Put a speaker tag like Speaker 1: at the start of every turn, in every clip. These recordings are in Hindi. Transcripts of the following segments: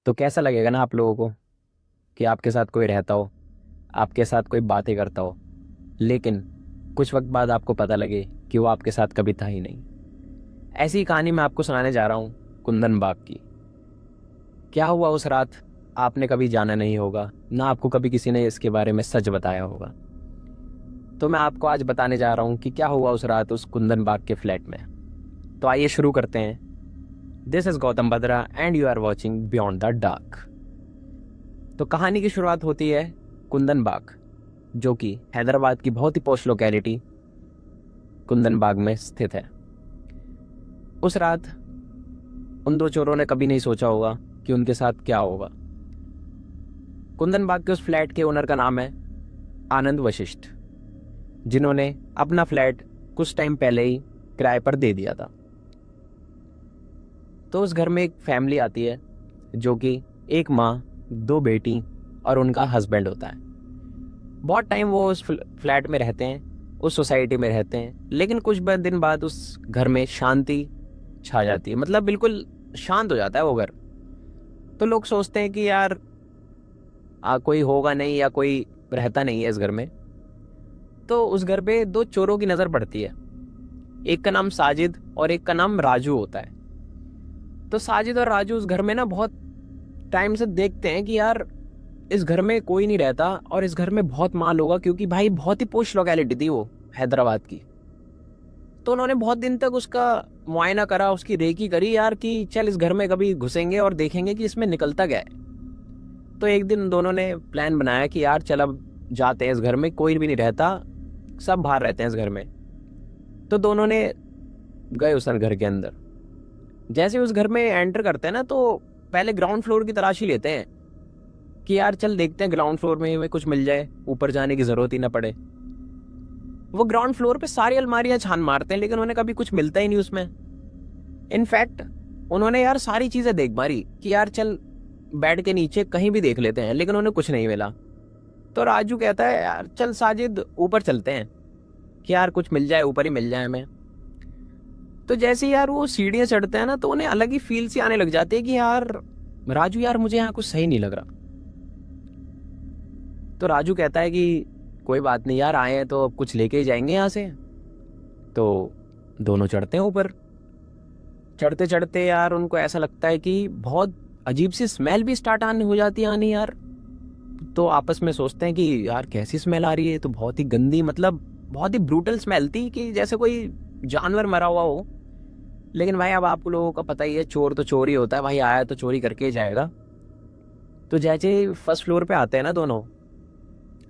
Speaker 1: तो कैसा लगेगा ना आप लोगों को कि आपके साथ कोई रहता हो, आपके साथ कोई बातें करता हो, लेकिन कुछ वक्त बाद आपको पता लगे कि वो आपके साथ कभी था ही नहीं। ऐसी ही कहानी मैं आपको सुनाने जा रहा हूँ कुंदन बाग की। क्या हुआ उस रात आपने कभी जाना नहीं होगा, ना आपको कभी किसी ने इसके बारे में सच बताया होगा। तो मैं आपको आज बताने जा रहा हूँ कि क्या हुआ उस रात उस कुंदन बाग के फ्लैट में। तो आइए शुरू करते हैं। This is Gautam Badra and you are watching beyond the dark. तो कहानी की शुरुआत होती है कुंदन बाग, जो कि हैदराबाद की बहुत ही पॉश लोकेलिटी कुंदन बाग में स्थित है। उस रात उन दो चोरों ने कभी नहीं सोचा होगा कि उनके साथ क्या होगा। कुंदन बाग के उस फ्लैट के ओनर का नाम है आनंद वशिष्ठ, जिन्होंने अपना फ्लैट कुछ टाइम पहले ही किराए पर दे दिया था। तो उस घर में एक फैमिली आती है, जो कि एक माँ, दो बेटी और उनका हस्बैंड होता है। बहुत टाइम वो उस फ्लैट में रहते हैं, उस सोसाइटी में रहते हैं, लेकिन कुछ दिन बाद उस घर में शांति छा जाती है। मतलब बिल्कुल शांत हो जाता है वो घर। तो लोग सोचते हैं कि यार कोई होगा नहीं या कोई रहता नहीं है इस घर में। तो उस घर पे दो चोरों की नज़र पड़ती है। एक का नाम साजिद और एक का नाम राजू होता है। तो साजिद और राजू उस घर में ना बहुत टाइम से देखते हैं कि यार इस घर में कोई नहीं रहता और इस घर में बहुत माल होगा, क्योंकि भाई बहुत ही पोश लोकेलिटी थी वो हैदराबाद की। तो उन्होंने बहुत दिन तक उसका मुआयना करा, उसकी रेकी करी यार कि चल इस घर में कभी घुसेंगे और देखेंगे कि इसमें निकलता क्या है। तो एक दिन दोनों ने प्लान बनाया कि यार चल अब जाते हैं इस घर में, कोई भी नहीं रहता, सब बाहर रहते हैं इस घर में। तो दोनों ने गए उस घर के अंदर। जैसे उस घर में एंटर करते हैं ना, तो पहले ग्राउंड फ्लोर की तलाशी लेते हैं कि यार चल देखते हैं ग्राउंड फ्लोर में कुछ मिल जाए, ऊपर जाने की जरूरत ही ना पड़े। वो ग्राउंड फ्लोर पे सारी अलमारियां छान मारते हैं, लेकिन उन्हें कभी कुछ मिलता ही नहीं उसमें। इनफैक्ट उन्होंने यार सारी चीजें देख मारी कि यार चल बेड के नीचे कहीं भी देख लेते हैं, लेकिन उन्हें कुछ नहीं मिला। तो राजू कहता है यार चल साजिद ऊपर चलते हैं कि यार कुछ मिल जाए, ऊपर ही मिल जाए हमें। तो जैसे यार वो सीढ़ियां चढ़ते हैं ना, तो उन्हें अलग ही फील सी आने लग जाती है कि यार राजू यार मुझे यहाँ कुछ सही नहीं लग रहा। तो राजू कहता है कि कोई बात नहीं यार, आए हैं तो अब कुछ लेके ही जाएंगे यहाँ से। तो दोनों चढ़ते हैं ऊपर। चढ़ते चढ़ते यार उनको ऐसा लगता है कि बहुत अजीब सी स्मेल भी स्टार्ट आने हो जाती है आनी यार। तो आपस में सोचते हैं कि यार कैसी स्मेल आ रही है, तो बहुत ही गंदी, मतलब बहुत ही ब्रूटल स्मेल थी कि जैसे कोई जानवर मरा हुआ हो। लेकिन भाई अब आप लोगों का पता ही है, चोर तो चोर ही होता है भाई, आया तो चोरी करके ही जाएगा। तो जैसे फर्स्ट फ्लोर पे आते हैं ना दोनों,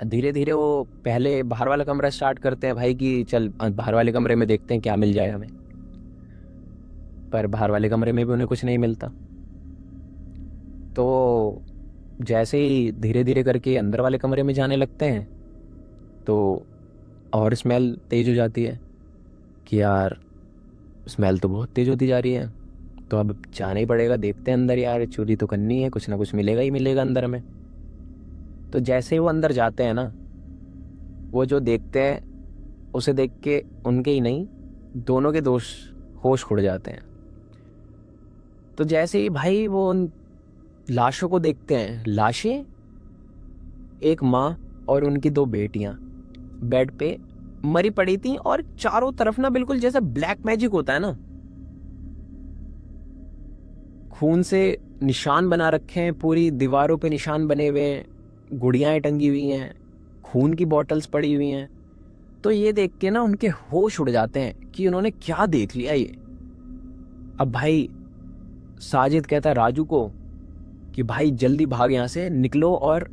Speaker 1: धीरे धीरे वो पहले बाहर वाला कमरा स्टार्ट करते हैं भाई कि चल बाहर वाले कमरे में देखते हैं क्या मिल जाए हमें। पर बाहर वाले कमरे में भी उन्हें कुछ नहीं मिलता। तो जैसे ही धीरे धीरे करके अंदर वाले कमरे में जाने लगते हैं, तो और स्मेल तेज हो जाती है कि यार स्मेल तो बहुत तेज होती जा रही है। तो अब जाना ही पड़ेगा, देखते हैं अंदर, यार चोरी तो करनी है, कुछ ना कुछ मिलेगा ही मिलेगा अंदर में। तो जैसे ही वो अंदर जाते हैं ना, वो जो देखते हैं उसे देख के उनके ही नहीं, दोनों के दोष होश उड़ जाते हैं। तो जैसे ही भाई वो उन लाशों को देखते हैं, लाशें, एक माँ और उनकी दो बेटियां बेड पे मरी पड़ी थी, और चारों तरफ ना बिल्कुल जैसे ब्लैक मैजिक होता है ना, खून से निशान बना रखे हैं, पूरी दीवारों पे निशान बने हुए हैं, गुड़ियाएं टंगी हुई हैं, खून की बॉटल्स पड़ी हुई हैं। तो ये देख के ना उनके होश उड़ जाते हैं कि उन्होंने क्या देख लिया ये। अब भाई साजिद कहता है राजू को कि भाई जल्दी भाग यहाँ से, निकलो, और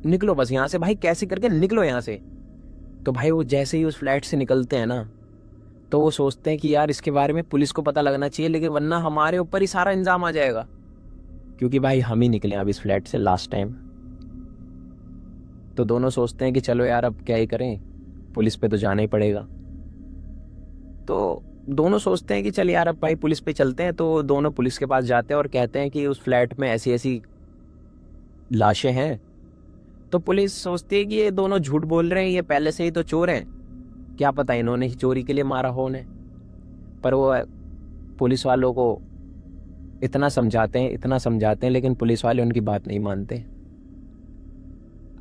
Speaker 1: निकलो बस यहाँ से भाई, कैसे करके निकलो यहाँ से। तो भाई वो जैसे ही उस फ्लैट से निकलते हैं ना, तो वो सोचते हैं कि यार इसके बारे में पुलिस को पता लगना चाहिए, लेकिन वरना हमारे ऊपर ही सारा इंजाम आ जाएगा, क्योंकि भाई हम ही निकले अब इस फ्लैट से लास्ट टाइम। तो दोनों सोचते हैं कि चलो यार अब क्या ही करें, पुलिस पे तो जाना ही पड़ेगा। तो दोनों सोचते हैं कि चल यार अब भाई पुलिस पे चलते हैं। तो दोनों पुलिस के पास जाते हैं और कहते हैं कि उस फ्लैट में ऐसी ऐसी लाशें हैं। तो पुलिस सोचती है कि ये दोनों झूठ बोल रहे हैं, ये पहले से ही तो चोर हैं, क्या पता इन्होंने ही चोरी के लिए मारा हो उन्हें। पर वो पुलिस वालों को इतना समझाते हैं लेकिन पुलिस वाले उनकी बात नहीं मानते।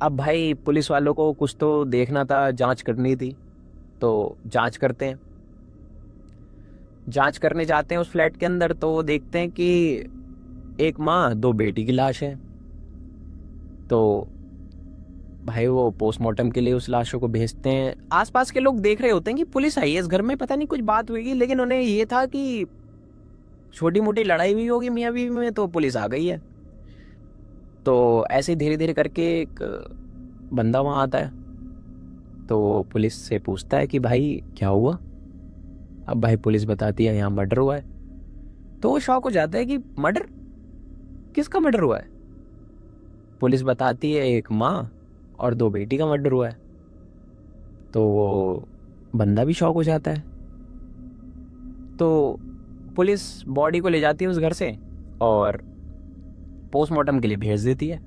Speaker 1: अब भाई पुलिस वालों को कुछ तो देखना था, जांच करनी थी, तो जांच करते हैं। जांच करने जाते हैं उस फ्लैट के अंदर, तो वो देखते हैं कि एक माँ 2 बेटी की लाश है। तो भाई वो पोस्टमार्टम के लिए उस लाशों को भेजते हैं। आसपास के लोग देख रहे होते हैं कि पुलिस आई है इस घर में, पता नहीं कुछ बात हुई, लेकिन उन्हें ये था कि छोटी मोटी लड़ाई हुई होगी मियाँ बीवी में, तो पुलिस आ गई है। तो ऐसे धीरे धीरे करके एक बंदा वहाँ आता है, तो पुलिस से पूछता है कि भाई क्या हुआ। अब भाई पुलिस बताती है यहाँ मर्डर हुआ है। तो वो शॉक हो जाता है कि मर्डर, किसका मर्डर हुआ है। पुलिस बताती है एक माँ और 2 बेटी का मर्डर हुआ है। तो वो बंदा भी शॉक हो जाता है। तो पुलिस बॉडी को ले जाती है उस घर से और पोस्टमार्टम के लिए भेज देती है।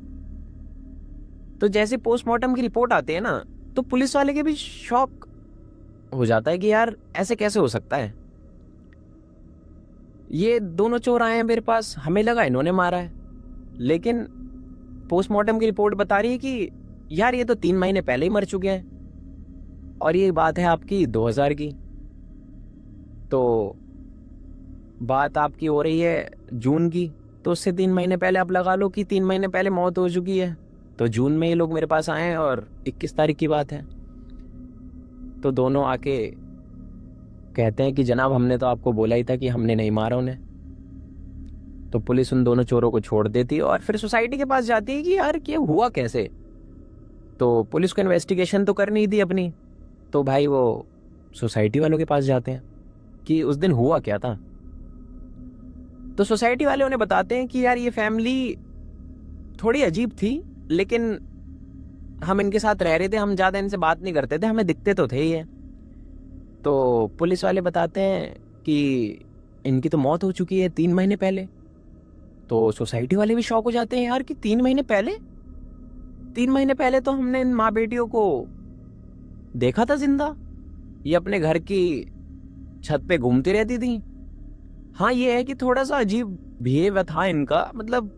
Speaker 1: तो जैसे पोस्टमार्टम की रिपोर्ट आती है ना, तो पुलिस वाले के भी शॉक हो जाता है कि यार ऐसे कैसे हो सकता है, ये दोनों चोर आए हैं मेरे पास, हमें लगा इन्होंने मारा है, लेकिन पोस्टमार्टम की रिपोर्ट बता रही है कि यार ये तो 3 महीने पहले ही मर चुके हैं, और ये बात है आपकी 2000 की। तो बात आपकी हो रही है जून की, तो उससे 3 महीने पहले आप लगा लो कि 3 महीने पहले मौत हो चुकी है। तो जून में ये लोग मेरे पास आए हैं और 21 तारीख की बात है। तो दोनों आके कहते हैं कि जनाब हमने तो आपको बोला ही था कि हमने नहीं मारा उन्हें। तो पुलिस उन दोनों चोरों को छोड़ देती है और फिर सोसाइटी के पास जाती है कि यार ये हुआ कैसे। तो पुलिस को इन्वेस्टिगेशन तो करनी थी अपनी, तो भाई वो सोसाइटी वालों के पास जाते हैं कि उस दिन हुआ क्या था। तो सोसाइटी वाले उन्हें बताते हैं कि यार ये फैमिली थोड़ी अजीब थी, लेकिन हम इनके साथ रह रहे थे, हम ज़्यादा इनसे बात नहीं करते थे, हमें दिखते तो थे ही है। तो पुलिस वाले बताते हैं कि इनकी तो मौत हो चुकी है 3 महीने पहले। तो सोसाइटी वाले भी शॉक हो जाते हैं यार कि 3 महीने पहले, 3 महीने पहले तो हमने इन माँ बेटियों को देखा था जिंदा, ये अपने घर की छत पे घूमती रहती थी। हाँ ये है कि थोड़ा सा अजीब बिहेव था इनका, मतलब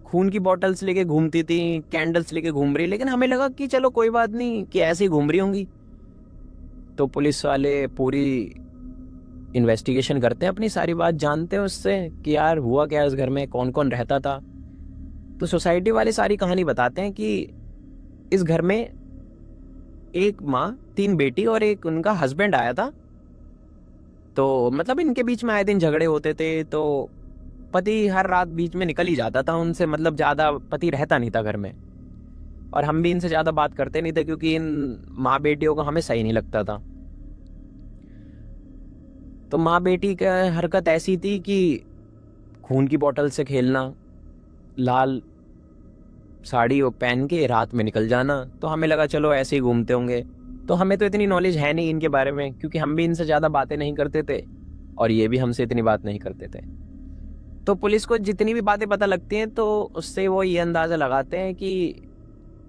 Speaker 1: खून की बॉटल्स लेके घूमती थी, कैंडल्स लेके घूम रही, लेकिन हमें लगा कि चलो कोई बात नहीं कि ऐसे ही घूम रही होंगी। तो पुलिस वाले पूरी इन्वेस्टिगेशन करते हैं, अपनी सारी बात जानते हैं उससे कि यार हुआ क्या इस घर में, कौन कौन रहता था। तो सोसाइटी वाले सारी कहानी बताते हैं कि इस घर में एक माँ, 3 बेटी और एक उनका हस्बैंड आया था। तो मतलब इनके बीच में आए दिन झगड़े होते थे, तो पति हर रात बीच में निकल ही जाता था उनसे, मतलब ज़्यादा पति रहता नहीं था घर में, और हम भी इनसे ज़्यादा बात करते नहीं थे क्योंकि इन माँ बेटियों को हमें सही नहीं लगता था। तो माँ बेटी का हरकत ऐसी थी कि खून की बोतल से खेलना, लाल साड़ी वो पहन के रात में निकल जाना। तो हमें लगा चलो ऐसे ही घूमते होंगे। तो हमें तो इतनी नॉलेज है नहीं इनके बारे में, क्योंकि हम भी इनसे ज़्यादा बातें नहीं करते थे और ये भी हमसे इतनी बात नहीं करते थे। तो पुलिस को जितनी भी बातें पता लगती हैं, तो उससे वो ये अंदाज़ा लगाते हैं कि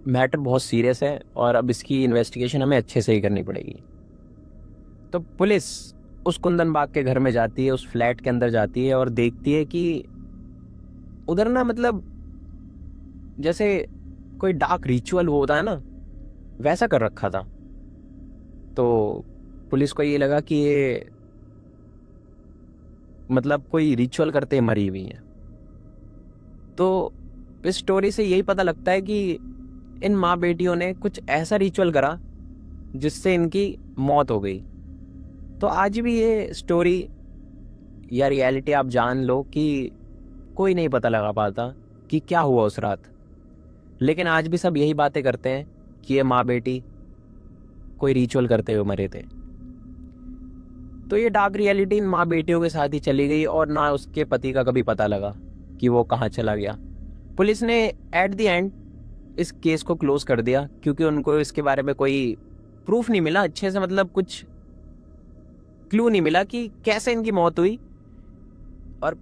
Speaker 1: मैटर बहुत सीरियस है और अब इसकी इन्वेस्टिगेशन हमें अच्छे से ही करनी पड़ेगी। तो पुलिस उस कुंदन बाग के घर में जाती है, उस फ्लैट के अंदर जाती है और देखती है कि उधर ना, मतलब जैसे कोई डार्क रिचुअल होता है ना, वैसा कर रखा था। तो पुलिस को ये लगा कि ये मतलब कोई रिचुअल करते मरी हुई है। तो इस स्टोरी से यही पता लगता है कि इन माँ बेटियों ने कुछ ऐसा रिचुअल करा जिससे इनकी मौत हो गई। तो आज भी ये स्टोरी या रियलिटी आप जान लो कि कोई नहीं पता लगा पाता कि क्या हुआ उस रात, लेकिन आज भी सब यही बातें करते हैं कि ये माँ बेटी कोई रिचुअल करते हुए मरे थे। तो ये डार्क रियलिटी इन माँ बेटियों के साथ ही चली गई और ना उसके पति का कभी पता लगा कि वो कहाँ चला गया। पुलिस ने एट द एंड इस केस को क्लोज कर दिया, क्योंकि उनको इसके बारे में कोई प्रूफ नहीं मिला अच्छे से, मतलब कुछ क्लू नहीं मिला कि कैसे इनकी मौत हुई। और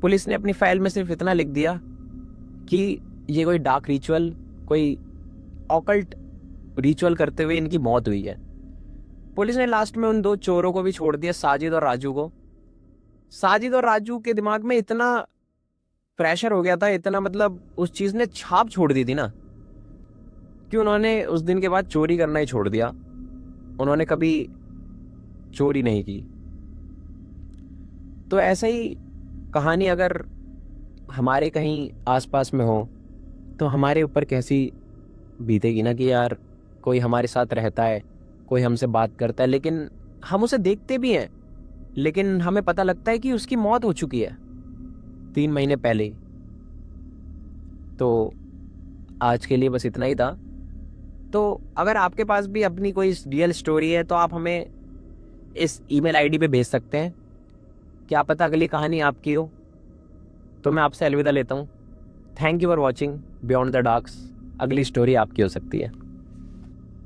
Speaker 1: पुलिस ने अपनी फाइल में सिर्फ इतना लिख दिया कि ये कोई डार्क रिचुअल, कोई ऑकल्ट रिचुअल करते हुए इनकी मौत हुई है। पुलिस ने लास्ट में उन 2 चोरों को भी छोड़ दिया, साजिद और राजू को। साजिद और राजू के दिमाग में इतना प्रेशर हो गया था इतना, मतलब उस चीज ने छाप छोड़ दी थी ना, कि उन्होंने उस दिन के बाद चोरी करना ही छोड़ दिया। उन्होंने कभी चोरी नहीं की। तो ऐसा ही कहानी अगर हमारे कहीं आसपास में हो तो हमारे ऊपर कैसी बीतेगी ना, कि यार कोई हमारे साथ रहता है, कोई हमसे बात करता है, लेकिन हम उसे देखते भी हैं, लेकिन हमें पता लगता है कि उसकी मौत हो चुकी है 3 महीने पहले ही। तो आज के लिए बस इतना ही था। तो अगर आपके पास भी अपनी कोई रियल स्टोरी है तो आप हमें इस ईमेल आईडी पे भेज सकते हैं। क्या पता अगली कहानी आपकी हो। तो मैं आपसे अलविदा लेता हूँ। Thank you for watching beyond the darks. अगली स्टोरी आपकी हो सकती है।